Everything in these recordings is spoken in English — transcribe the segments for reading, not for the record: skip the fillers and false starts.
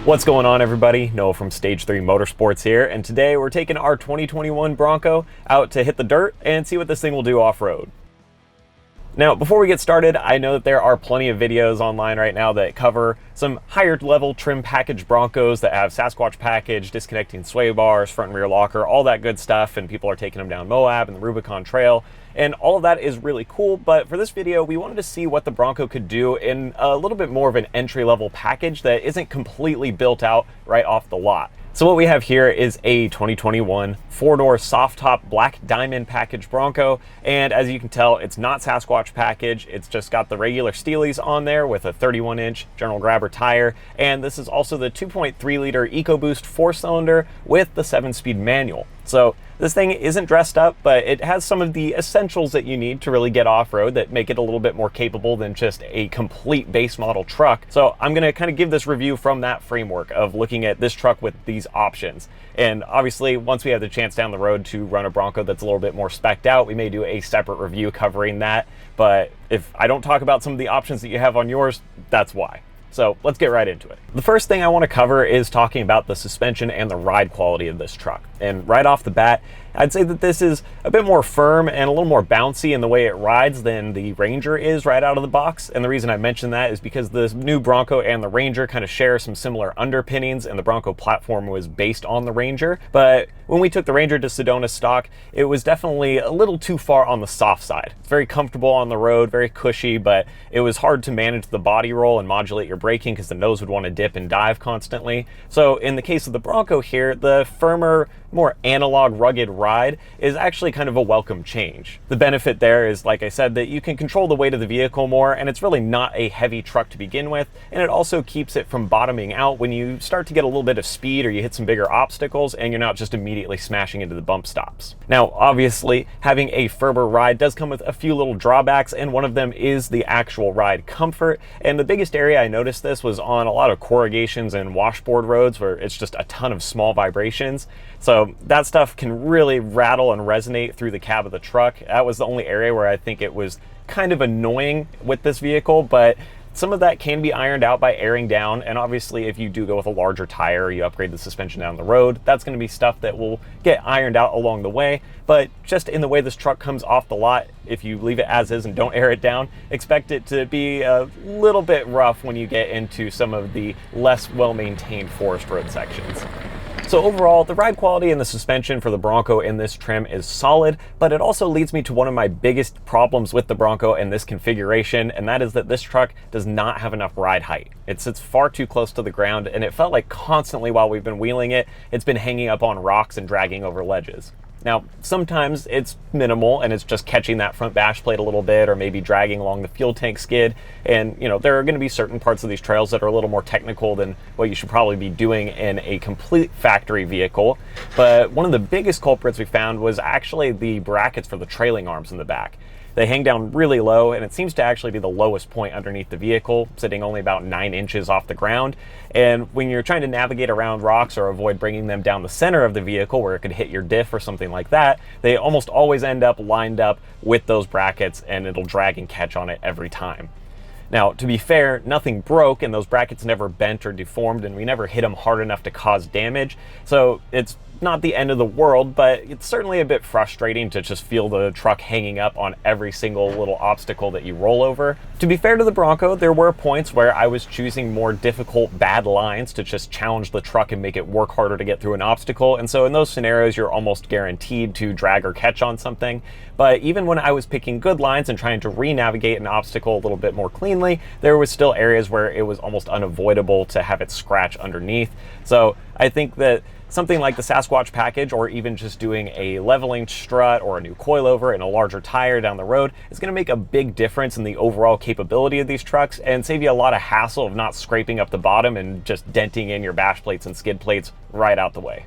What's going on, everybody? Noah from Stage 3 Motorsports here, and today we're taking our 2021 Bronco out to hit the dirt and see what this thing will do off-road. Now, before we get started, I know that there are plenty of videos online right now that cover some higher level trim package Broncos that have Sasquatch package, disconnecting sway bars, front and rear locker, all that good stuff, and people are taking them down Moab and the Rubicon Trail, and all of that is really cool. But for this video, we wanted to see what the Bronco could do in a little bit more of an entry-level package that isn't completely built out right off the lot. So what we have here is a 2021 four-door soft-top black diamond package Bronco, and as you can tell, it's not Sasquatch package. It's just got the regular Steelies on there with a 31-inch General Grabber tire, and this is also the 2.3-liter EcoBoost four-cylinder with the 7-speed manual. So this thing isn't dressed up, but it has some of the essentials that you need to really get off-road that make it a little bit more capable than just a complete base model truck. So I'm gonna kind of give this review from that framework of looking at this truck with these options. And obviously, once we have the chance down the road to run a Bronco that's a little bit more spec'd out, we may do a separate review covering that. But if I don't talk about some of the options that you have on yours, that's why. So let's get right into it. The first thing I want to cover is talking about the suspension and the ride quality of this truck. And right off the bat, I'd say that this is a bit more firm and a little more bouncy in the way it rides than the Ranger is right out of the box. And the reason I mention that is because the new Bronco and the Ranger kind of share some similar underpinnings, and the Bronco platform was based on the Ranger. But when we took the Ranger to Sedona stock, it was definitely a little too far on the soft side. It's very comfortable on the road, very cushy, but it was hard to manage the body roll and modulate your braking because the nose would want to dip and dive constantly. So in the case of the Bronco here, the firmer, more analog, rugged ride is actually kind of a welcome change. The benefit there is, like I said, that you can control the weight of the vehicle more, and it's really not a heavy truck to begin with, and it also keeps it from bottoming out when you start to get a little bit of speed or you hit some bigger obstacles and you're not just immediately smashing into the bump stops. Now, obviously, having a firmer ride does come with a few little drawbacks, and one of them is the actual ride comfort. And the biggest area I noticed this was on a lot of corrugations and washboard roads where it's just a ton of small vibrations. So that stuff can really rattle and resonate through the cab of the truck. That was the only area where I think it was kind of annoying with this vehicle, but some of that can be ironed out by airing down. And obviously, if you do go with a larger tire or you upgrade the suspension down the road, that's going to be stuff that will get ironed out along the way. But just in the way this truck comes off the lot, if you leave it as is and don't air it down, expect it to be a little bit rough when you get into some of the less well-maintained forest road sections. So overall, the ride quality and the suspension for the Bronco in this trim is solid, but it also leads me to one of my biggest problems with the Bronco and this configuration, and that is that this truck does not have enough ride height. It sits far too close to the ground, and it felt like constantly while we've been wheeling it, it's been hanging up on rocks and dragging over ledges. Now, sometimes it's minimal and it's just catching that front bash plate a little bit or maybe dragging along the fuel tank skid. And, you know, there are going to be certain parts of these trails that are a little more technical than what you should probably be doing in a complete factory vehicle. But one of the biggest culprits we found was actually the brackets for the trailing arms in the back. They hang down really low, and it seems to actually be the lowest point underneath the vehicle, sitting only about 9 inches off the ground. And when you're trying to navigate around rocks or avoid bringing them down the center of the vehicle where it could hit your diff or something like that, they almost always end up lined up with those brackets, and it'll drag and catch on it every time. Now, to be fair, nothing broke, and those brackets never bent or deformed, and we never hit them hard enough to cause damage. So it's not the end of the world, but it's certainly a bit frustrating to just feel the truck hanging up on every single little obstacle that you roll over. To be fair to the Bronco, there were points where I was choosing more difficult, bad lines to just challenge the truck and make it work harder to get through an obstacle. And so in those scenarios, you're almost guaranteed to drag or catch on something. But even when I was picking good lines and trying to re-navigate an obstacle a little bit more cleanly, there was still areas where it was almost unavoidable to have it scratch underneath. So I think that something like the Sasquatch package, or even just doing a leveling strut or a new coilover and a larger tire down the road, is going to make a big difference in the overall capability of these trucks and save you a lot of hassle of not scraping up the bottom and just denting in your bash plates and skid plates right out the way.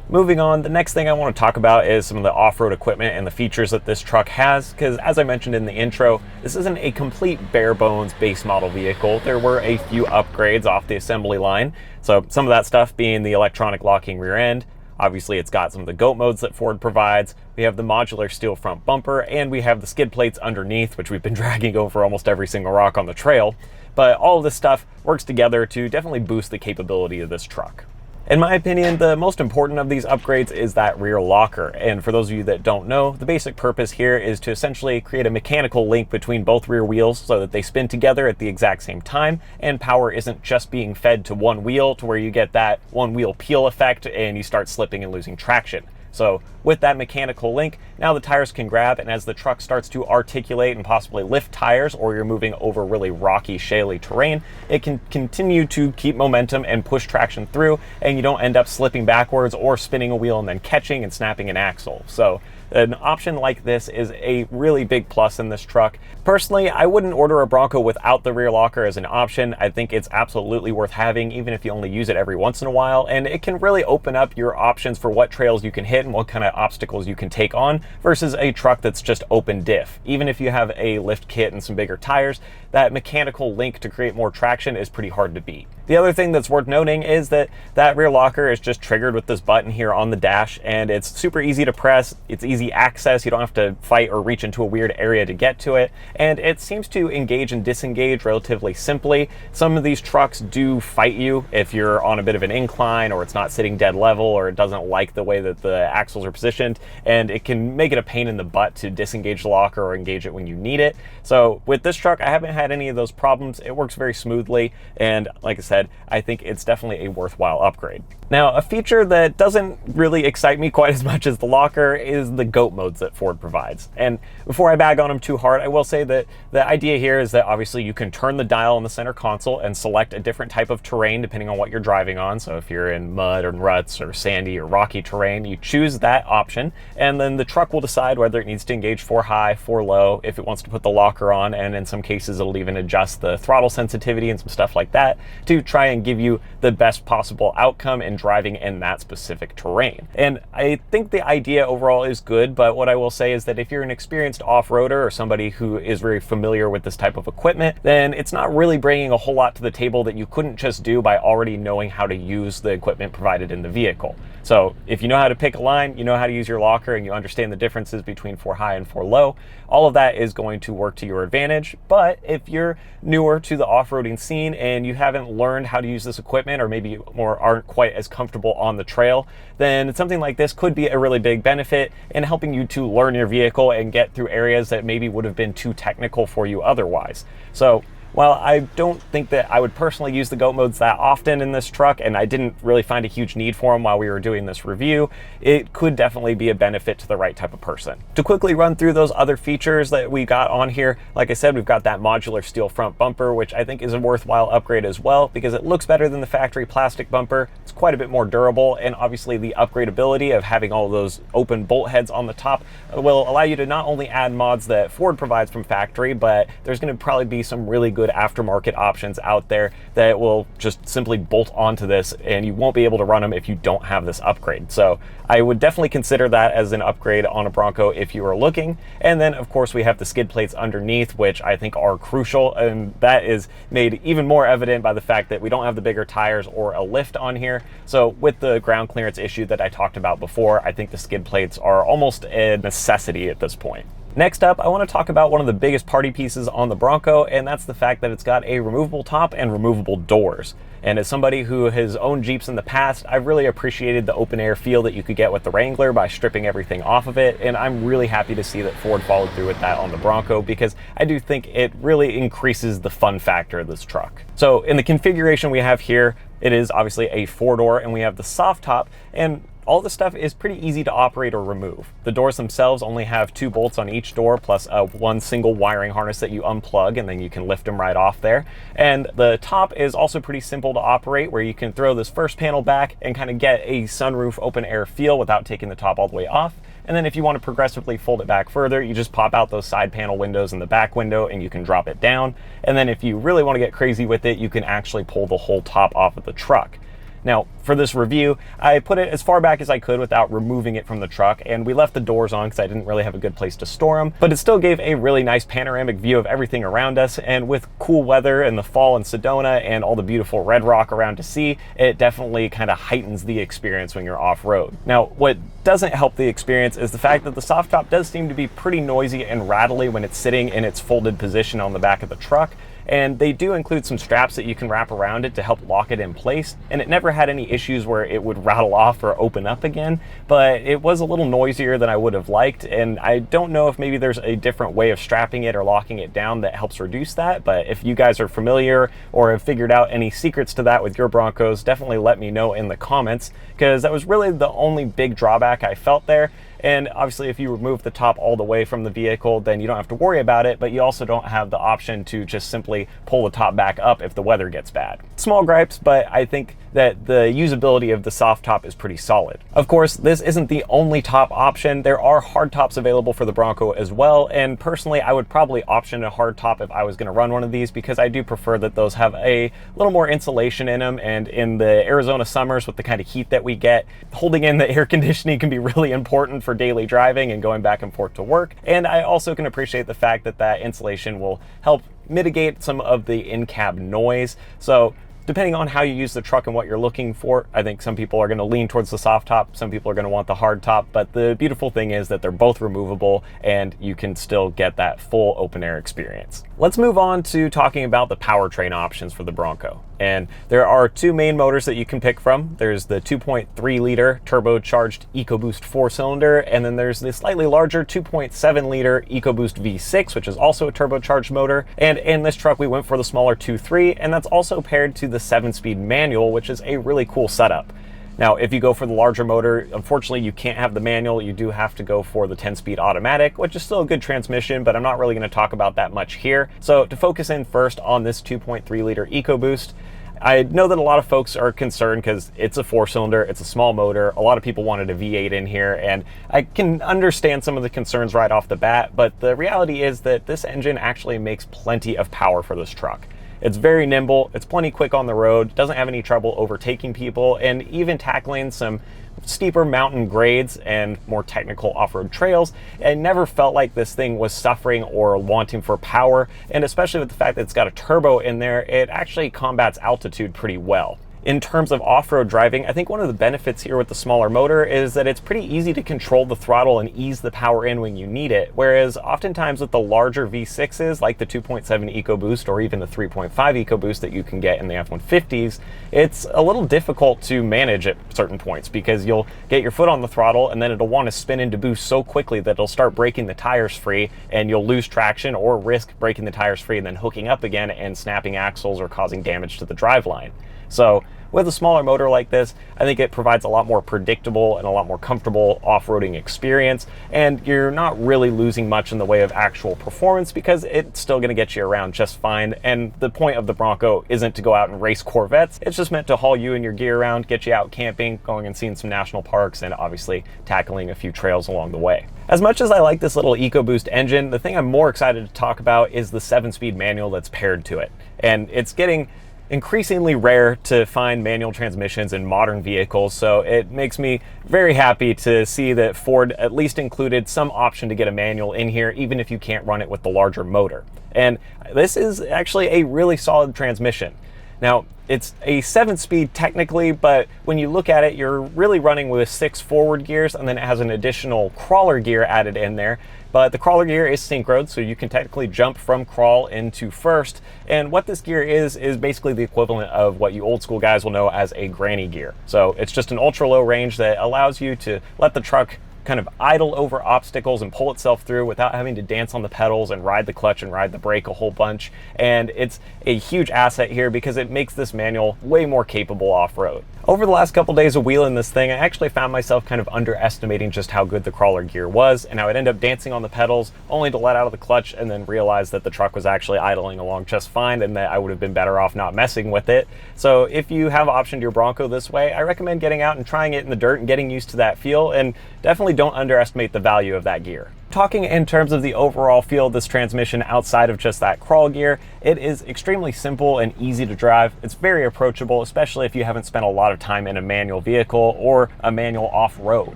Moving on, the next thing I want to talk about is some of the off-road equipment and the features that this truck has, because as I mentioned in the intro, this isn't a complete bare bones base model vehicle. There were a few upgrades off the assembly line. So some of that stuff being the electronic locking rear end. Obviously, it's got some of the G.O.A.T modes that Ford provides. We have the modular steel front bumper, and we have the skid plates underneath, which we've been dragging over almost every single rock on the trail. but all of this stuff works together to definitely boost the capability of this truck. In my opinion, the most important of these upgrades is that rear locker. And for those of you that don't know, the basic purpose here is to essentially create a mechanical link between both rear wheels so that they spin together at the exact same time, and power isn't just being fed to one wheel to where you get that one wheel peel effect and you start slipping and losing traction. So with that mechanical link, now the tires can grab, and as the truck starts to articulate and possibly lift tires, or you're moving over really rocky, shaly terrain, it can continue to keep momentum and push traction through, and you don't end up slipping backwards or spinning a wheel and then catching and snapping an axle. So an option like this is a really big plus in this truck. Personally, I wouldn't order a Bronco without the rear locker as an option. I think it's absolutely worth having, even if you only use it every once in a while, and it can really open up your options for what trails you can hit and what kind of obstacles you can take on versus a truck that's just open diff. Even if you have a lift kit and some bigger tires, that mechanical link to create more traction is pretty hard to beat. The other thing that's worth noting is that that rear locker is just triggered with this button here on the dash, and it's super easy to press. It's easy access. You don't have to fight or reach into a weird area to get to it, and it seems to engage and disengage relatively simply. Some of these trucks do fight you if you're on a bit of an incline, or it's not sitting dead level, or it doesn't like the way that the axles are positioned, and it can make it a pain in the butt to disengage the locker or engage it when you need it. So with this truck, I haven't had any of those problems. It works very smoothly, and like I said, I think it's definitely a worthwhile upgrade. Now, a feature that doesn't really excite me quite as much as the locker is the G.O.A.T modes that Ford provides. And before I bag on them too hard, I will say that the idea here is that obviously you can turn the dial on the center console and select a different type of terrain depending on what you're driving on. So if you're in mud or ruts or sandy or rocky terrain, you choose that option, and then the truck will decide whether it needs to engage 4 high, 4 low, if it wants to put the locker on, and in some cases it'll even adjust the throttle sensitivity and some stuff like that to try and give you the best possible outcome in driving in that specific terrain. And I think the idea overall is good, but what I will say is that if you're an experienced off-roader or somebody who is very familiar with this type of equipment, then it's not really bringing a whole lot to the table that you couldn't just do by already knowing how to use the equipment provided in the vehicle. So if you know how to pick a line, you know how to use your locker, and you understand the differences between 4 high and 4 low, all of that is going to work to your advantage. But if you're newer to the off-roading scene and you haven't learned how to use this equipment, or maybe aren't quite as comfortable on the trail, then something like this could be a really big benefit in helping you to learn your vehicle and get through areas that maybe would have been too technical for you otherwise. So while I don't think that I would personally use the G.O.A.T modes that often in this truck, and I didn't really find a huge need for them while we were doing this review, it could definitely be a benefit to the right type of person. To quickly run through those other features that we got on here, like I said, we've got that modular steel front bumper, which I think is a worthwhile upgrade as well, because it looks better than the factory plastic bumper. It's quite a bit more durable, and obviously the upgradability of having all those open bolt heads on the top will allow you to not only add mods that Ford provides from factory, but there's going to probably be some really good aftermarket options out there that will just simply bolt onto this, and you won't be able to run them if you don't have this upgrade. So I would definitely consider that as an upgrade on a Bronco if you are looking. And then of course we have the skid plates underneath, which I think are crucial, and that is made even more evident by the fact that we don't have the bigger tires or a lift on here. So with the ground clearance issue that I talked about before, I think the skid plates are almost a necessity at this point. Next up, I want to talk about one of the biggest party pieces on the Bronco, and that's the fact that it's got a removable top and removable doors. And as somebody who has owned Jeeps in the past, I've really appreciated the open air feel that you could get with the Wrangler by stripping everything off of it, and I'm really happy to see that Ford followed through with that on the Bronco, because I do think it really increases the fun factor of this truck. So in the configuration we have here, it is obviously a 4-door, and we have the soft top, and all this stuff is pretty easy to operate or remove. The doors themselves only have 2 bolts on each door, plus one single wiring harness that you unplug, and then you can lift them right off there. And the top is also pretty simple to operate, where you can throw this first panel back and kind of get a sunroof open air feel without taking the top all the way off. And then if you want to progressively fold it back further, you just pop out those side panel windows and the back window, and you can drop it down. And then if you really want to get crazy with it, you can actually pull the whole top off of the truck. Now, for this review, I put it as far back as I could without removing it from the truck, and we left the doors on because I didn't really have a good place to store them, but it still gave a really nice panoramic view of everything around us, and with cool weather in the fall in Sedona and all the beautiful red rock around to see, it definitely kind of heightens the experience when you're off-road. Now, what doesn't help the experience is the fact that the soft top does seem to be pretty noisy and rattly when it's sitting in its folded position on the back of the truck. and they do include some straps that you can wrap around it to help lock it in place, and it never had any issues where it would rattle off or open up again, but it was a little noisier than I would have liked, and I don't know if maybe there's a different way of strapping it or locking it down that helps reduce that. But if you guys are familiar or have figured out any secrets to that with your Broncos, definitely let me know in the comments, because that was really the only big drawback I felt there. And obviously if you remove the top all the way from the vehicle, then you don't have to worry about it, but you also don't have the option to just simply pull the top back up if the weather gets bad. Small gripes, but I think that the usability of the soft top is pretty solid. Of course, this isn't the only top option. There are hard tops available for the Bronco as well, and personally I would probably option a hard top if I was going to run one of these, because I do prefer that those have a little more insulation in them, and in the Arizona summers with the kind of heat that we get, holding in the air conditioning can be really important for daily driving and going back and forth to work. And I also can appreciate the fact that that insulation will help mitigate some of the in-cab noise. So depending on how you use the truck and what you're looking for, I think some people are going to lean towards the soft top, some people are going to want the hard top, but the beautiful thing is that they're both removable and you can still get that full open air experience. Let's move on to talking about the powertrain options for the Bronco. And there are two main motors that you can pick from. There's the 2.3 liter turbocharged EcoBoost 4-cylinder, and then there's the slightly larger 2.7 liter EcoBoost V6, which is also a turbocharged motor. And in this truck, we went for the smaller 2.3, and that's also paired to the 7-speed manual, which is a really cool setup. Now, if you go for the larger motor, unfortunately you can't have the manual. You do have to go for the 10-speed automatic, which is still a good transmission, but I'm not really going to talk about that much here. So to focus in first on this 2.3 liter EcoBoost, I know that a lot of folks are concerned because it's a 4-cylinder, it's a small motor. A lot of people wanted a V8 in here, and I can understand some of the concerns right off the bat, but the reality is that this engine actually makes plenty of power for this truck. It's very nimble, it's plenty quick on the road, doesn't have any trouble overtaking people, and even tackling some steeper mountain grades and more technical off-road trails. I never felt like this thing was suffering or wanting for power, and especially with the fact that it's got a turbo in there, it actually combats altitude pretty well. In terms of off-road driving, I think one of the benefits here with the smaller motor is that it's pretty easy to control the throttle and ease the power in when you need it, whereas oftentimes with the larger V6s, like the 2.7 EcoBoost or even the 3.5 EcoBoost that you can get in the F-150s, it's a little difficult to manage at certain points, because you'll get your foot on the throttle and then it'll want to spin into boost so quickly that it'll start breaking the tires free, and you'll lose traction or risk breaking the tires free and then hooking up again and snapping axles or causing damage to the driveline. So with a smaller motor like this, I think it provides a lot more predictable and a lot more comfortable off-roading experience, and you're not really losing much in the way of actual performance because it's still going to get you around just fine. And the point of the Bronco isn't to go out and race Corvettes, it's just meant to haul you and your gear around, get you out camping, going and seeing some national parks, and obviously tackling a few trails along the way. As much as I like this little EcoBoost engine, the thing I'm more excited to talk about is the 7-speed manual that's paired to it. And it's getting increasingly rare to find manual transmissions in modern vehicles, so it makes me very happy to see that Ford at least included some option to get a manual in here, even if you can't run it with the larger motor. And this is actually a really solid transmission. Now, it's a 7-speed technically, but when you look at it, you're really running with 6 forward gears, and then it has an additional crawler gear added in there. But the crawler gear is synchroed, so you can technically jump from crawl into first. And what this gear is basically the equivalent of what you old school guys will know as a granny gear. So it's just an ultra low range that allows you to let the truck kind of idle over obstacles and pull itself through without having to dance on the pedals and ride the clutch and ride the brake a whole bunch. And it's a huge asset here because it makes this manual way more capable off-road. Over the last couple days of wheeling this thing, I actually found myself kind of underestimating just how good the crawler gear was, and I would end up dancing on the pedals only to let out of the clutch and then realize that the truck was actually idling along just fine and that I would have been better off not messing with it. So if you have optioned your Bronco this way, I recommend getting out and trying it in the dirt and getting used to that feel, and definitely don't underestimate the value of that gear. Talking in terms of the overall feel of this transmission outside of just that crawl gear, it is extremely simple and easy to drive. It's very approachable, especially if you haven't spent a lot of time in a manual vehicle or a manual off-road.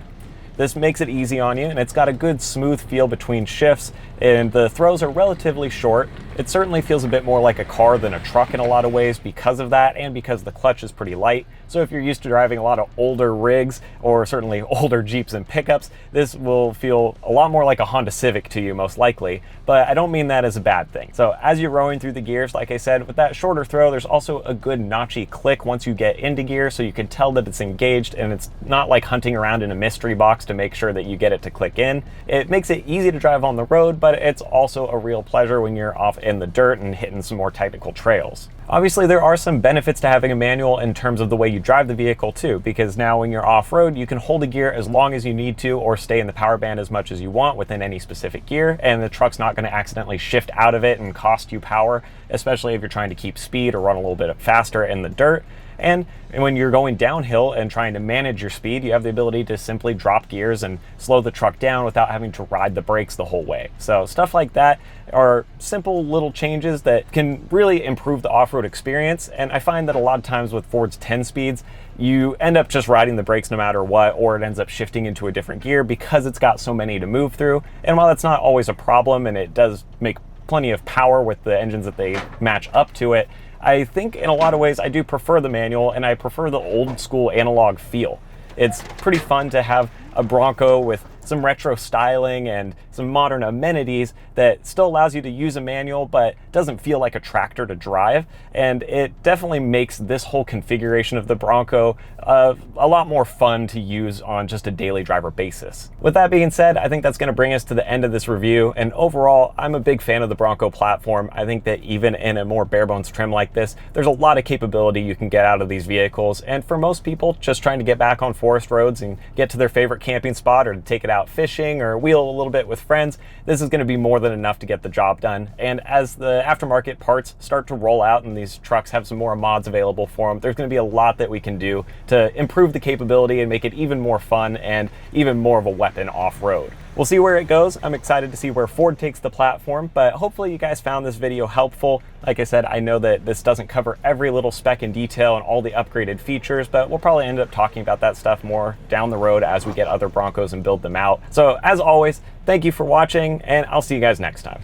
This makes it easy on you, and it's got a good smooth feel between shifts, and the throws are relatively short. It certainly feels a bit more like a car than a truck in a lot of ways because of that, and because the clutch is pretty light, So if you're used to driving a lot of older rigs, or certainly older Jeeps and pickups, this will feel a lot more like a Honda Civic to you most likely, but I don't mean that as a bad thing. So as you're rowing through the gears, like I said, with that shorter throw, there's also a good notchy click once you get into gear, so you can tell that it's engaged, and it's not like hunting around in a mystery box to make sure that you get it to click in. It makes it easy to drive on the road, but it's also a real pleasure when you're off in the dirt and hitting some more technical trails. Obviously, there are some benefits to having a manual in terms of the way you drive the vehicle too, because now when you're off-road, you can hold a gear as long as you need to or stay in the power band as much as you want within any specific gear, and the truck's not going to accidentally shift out of it and cost you power, especially if you're trying to keep speed or run a little bit faster in the dirt. And when you're going downhill and trying to manage your speed, you have the ability to simply drop gears and slow the truck down without having to ride the brakes the whole way. So stuff like that are simple little changes that can really improve the off-road experience. And I find that a lot of times with Ford's 10 speeds, you end up just riding the brakes no matter what, or it ends up shifting into a different gear because it's got so many to move through. And while that's not always a problem, and it does make plenty of power with the engines that they match up to it, I think in a lot of ways I do prefer the manual, and I prefer the old school analog feel. It's pretty fun to have a Bronco with some retro styling and some modern amenities that still allows you to use a manual but doesn't feel like a tractor to drive, and it definitely makes this whole configuration of the Bronco a lot more fun to use on just a daily driver basis. With that being said, I think that's going to bring us to the end of this review, and overall I'm a big fan of the Bronco platform. I think that even in a more bare bones trim like this, there's a lot of capability you can get out of these vehicles, and for most people just trying to get back on forest roads and get to their favorite camping spot, or to take it out fishing or wheel a little bit with friends, this is going to be more than enough to get the job done. And as the aftermarket parts start to roll out and these trucks have some more mods available for them, there's going to be a lot that we can do to improve the capability and make it even more fun and even more of a weapon off-road. We'll see where it goes. I'm excited to see where Ford takes the platform, but hopefully you guys found this video helpful. Like I said, I know that this doesn't cover every little spec in detail and all the upgraded features, but we'll probably end up talking about that stuff more down the road as we get other Broncos and build them out. So as always, thank you for watching, and I'll see you guys next time.